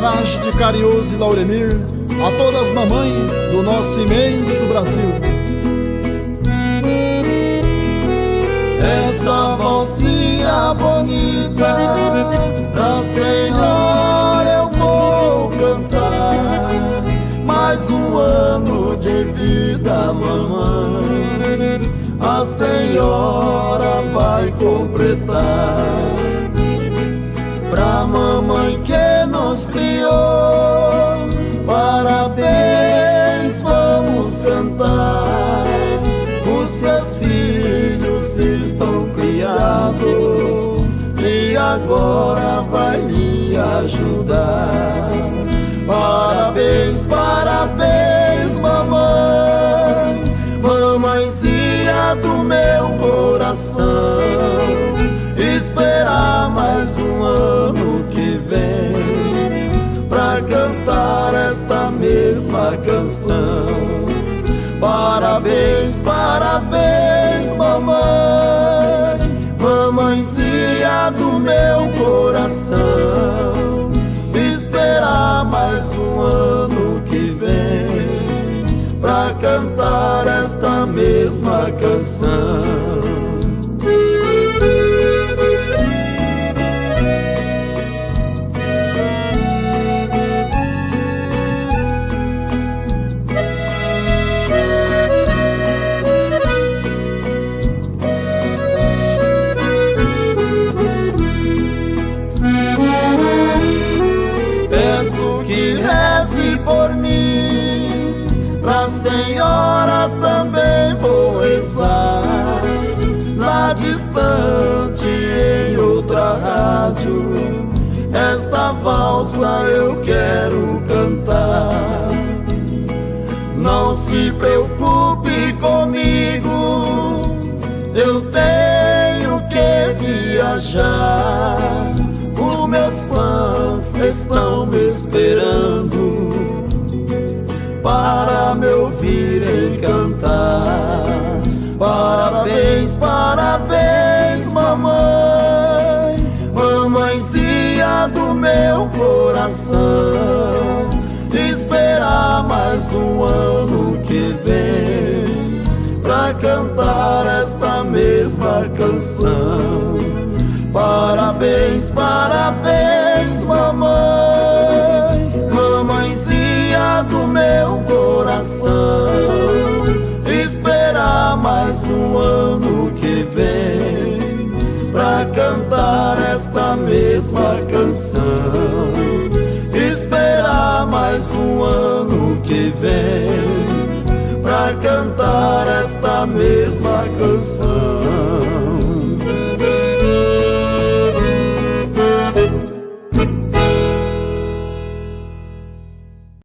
homenagem de Cariús e Lauremir a todas as mamães do nosso imenso Brasil. Esta valsinha bonita pra senhora eu vou cantar. Mais um ano de vida, mamãe, a senhora vai completar. Pra mamãe que nos criou, parabéns vamos cantar. Os seus filhos estão criados e agora vai lhe ajudar. Parabéns, parabéns, mamãe, mamãezinha do meu coração. Esperar mais um ano que vem pra cantar esta mesma canção. Parabéns, parabéns, mamãe, mamãezinha do meu coração. Esperar mais um ano que vem pra cantar esta mesma canção. Por mim, pra senhora também vou rezar. Lá distante em outra rádio, esta valsa eu quero cantar. Não se preocupe comigo, eu tenho que viajar. Os meus fãs estão me esperando para me ouvirem cantar. Parabéns, parabéns, mamãe, mamãezinha do meu coração. Esperar mais um ano que vem pra cantar esta mesma canção. Parabéns, parabéns, mamãe, mamãezinha do meu coração. Esperar mais um ano que vem pra cantar esta mesma canção. Esperar mais um ano que vem pra cantar esta mesma canção.